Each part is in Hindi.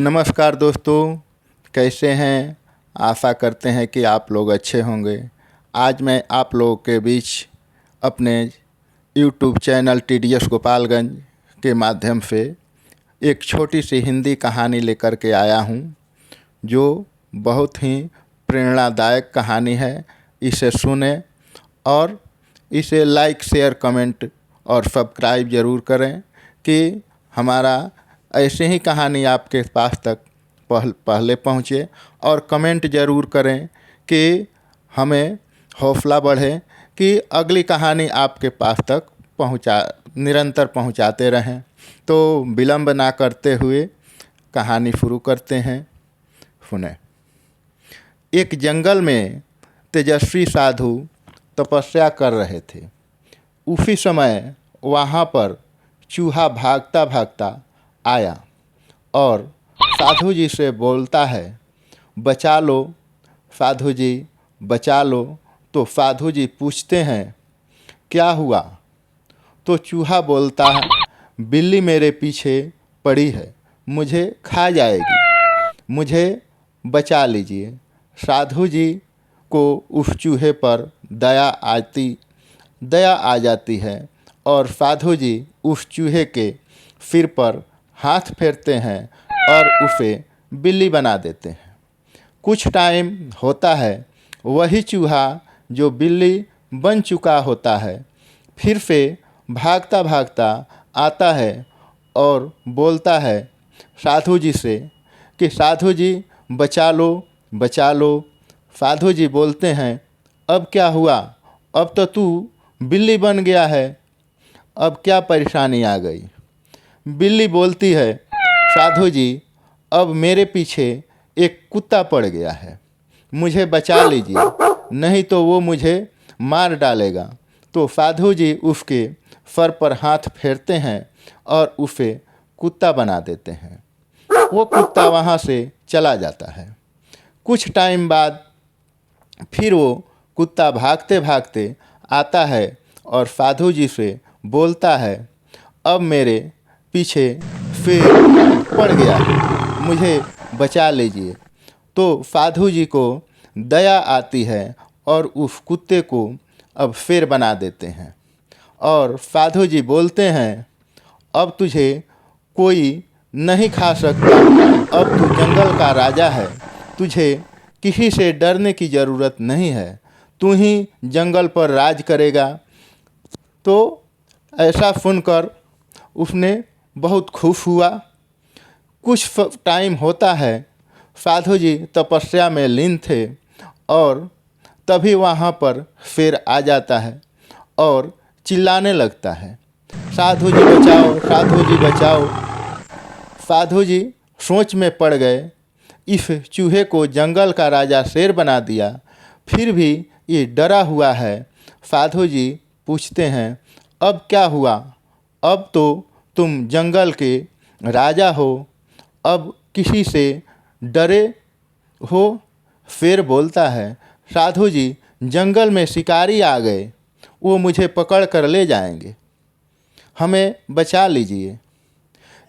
नमस्कार दोस्तों, कैसे हैं। आशा करते हैं कि आप लोग अच्छे होंगे। आज मैं आप लोगों के बीच अपने YouTube चैनल TDS गोपालगंज के माध्यम से एक छोटी सी हिंदी कहानी लेकर के आया हूं, जो बहुत ही प्रेरणादायक कहानी है। इसे सुने और इसे लाइक, शेयर, कमेंट और सब्सक्राइब ज़रूर करें कि हमारा ऐसे ही कहानी आपके पास तक पहले पहुँचे। और कमेंट ज़रूर करें कि हमें हौसला बढ़े कि अगली कहानी आपके पास तक निरंतर पहुँचाते रहें। तो विलंब ना करते हुए कहानी शुरू करते हैं। सुने। एक जंगल में तेजस्वी साधु तपस्या कर रहे थे। उसी समय वहाँ पर चूहा भागता भागता आया और साधु जी से बोलता है, बचा लो साधु जी, बचा लो। तो साधु जी पूछते हैं, क्या हुआ। तो चूहा बोलता है, बिल्ली मेरे पीछे पड़ी है, मुझे खा जाएगी, मुझे बचा लीजिए। साधु जी को उस चूहे पर दया आ जाती है और साधु जी उस चूहे के सिर पर हाथ फेरते हैं और उसे बिल्ली बना देते हैं। कुछ टाइम होता है, वही चूहा जो बिल्ली बन चुका होता है फिर से भागता भागता आता है और बोलता है साधु जी से कि साधु जी बचा लो, बचा लो। साधु जी बोलते हैं, अब क्या हुआ, अब तो तू बिल्ली बन गया है, अब क्या परेशानी आ गई। बिल्ली बोलती है, साधु जी अब मेरे पीछे एक कुत्ता पड़ गया है, मुझे बचा लीजिए, नहीं तो वो मुझे मार डालेगा। तो साधु जी उसके सर पर हाथ फेरते हैं और उसे कुत्ता बना देते हैं। वो कुत्ता वहाँ से चला जाता है। कुछ टाइम बाद फिर वो कुत्ता भागते भागते आता है और साधु जी से बोलता है, अब मेरे पीछे शेर पड़ गया है, मुझे बचा लीजिए। तो साधु जी को दया आती है और उस कुत्ते को अब शेर बना देते हैं। और साधु जी बोलते हैं, अब तुझे कोई नहीं खा सकता, अब तू जंगल का राजा है, तुझे किसी से डरने की ज़रूरत नहीं है, तू ही जंगल पर राज करेगा। तो ऐसा सुनकर उसने बहुत खुश हुआ। कुछ टाइम होता है, साधु जी तपस्या में लीन थे और तभी वहाँ पर शेर आ जाता है और चिल्लाने लगता है, साधु जी बचाओ, साधु जी बचाओ। साधु जी सोच में पड़ गए, इस चूहे को जंगल का राजा शेर बना दिया, फिर भी ये डरा हुआ है। साधु जी पूछते हैं, अब क्या हुआ, अब तो तुम जंगल के राजा हो, अब किसी से डरे हो। शेर बोलता है, साधु जी जंगल में शिकारी आ गए, वो मुझे पकड़ कर ले जाएंगे, हमें बचा लीजिए।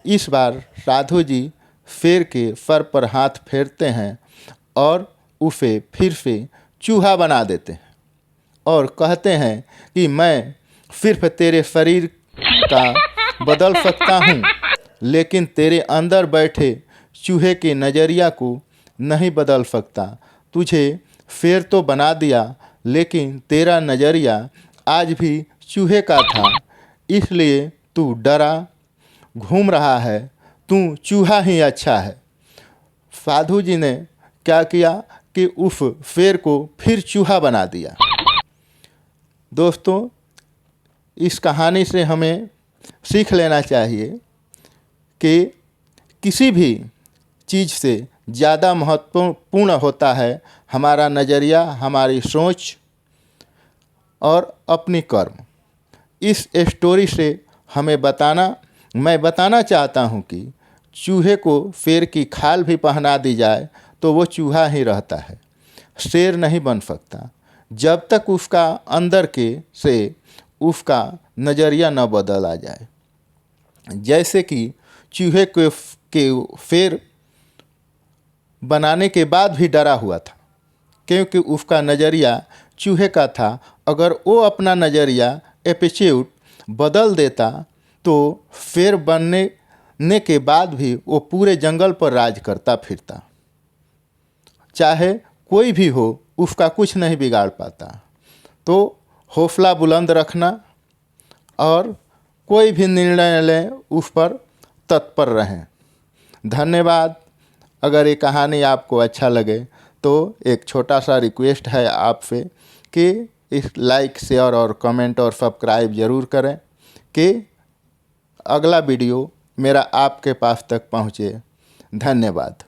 इस बार साधु जी शेर के सर पर हाथ फेरते हैं और उसे फिर से चूहा बना देते हैं और कहते हैं कि मैं सिर्फ तेरे शरीर का बदल सकता हूँ, लेकिन तेरे अंदर बैठे चूहे के नज़रिया को नहीं बदल सकता। तुझे शेर तो बना दिया, लेकिन तेरा नज़रिया आज भी चूहे का था, इसलिए तू डरा घूम रहा है, तू चूहा ही अच्छा है। साधु जी ने क्या किया कि उस शेर को फिर चूहा बना दिया। दोस्तों, इस कहानी से हमें सीख लेना चाहिए कि किसी भी चीज़ से ज़्यादा महत्वपूर्ण होता है हमारा नज़रिया, हमारी सोच और अपनी कर्म। इस स्टोरी से मैं बताना चाहता हूँ कि चूहे को शेर की खाल भी पहना दी जाए तो वो चूहा ही रहता है, शेर नहीं बन सकता, जब तक उसका अंदर से उसका नज़रिया न बदल आ जाए। जैसे कि चूहे के शेर बनाने के बाद भी डरा हुआ था, क्योंकि उसका नज़रिया चूहे का था। अगर वो अपना नज़रिया एटीट्यूड बदल देता तो शेर बनने के बाद भी वो पूरे जंगल पर राज करता फिरता। चाहे कोई भी हो, उसका कुछ नहीं बिगाड़ पाता। तो हौसला बुलंद रखना और कोई भी निर्णय लें उस पर तत्पर रहें। धन्यवाद। अगर ये कहानी आपको अच्छा लगे तो एक छोटा सा रिक्वेस्ट है आपसे कि इस लाइक शेयर और कमेंट और सब्सक्राइब ज़रूर करें कि अगला वीडियो मेरा आपके पास तक पहुँचे। धन्यवाद।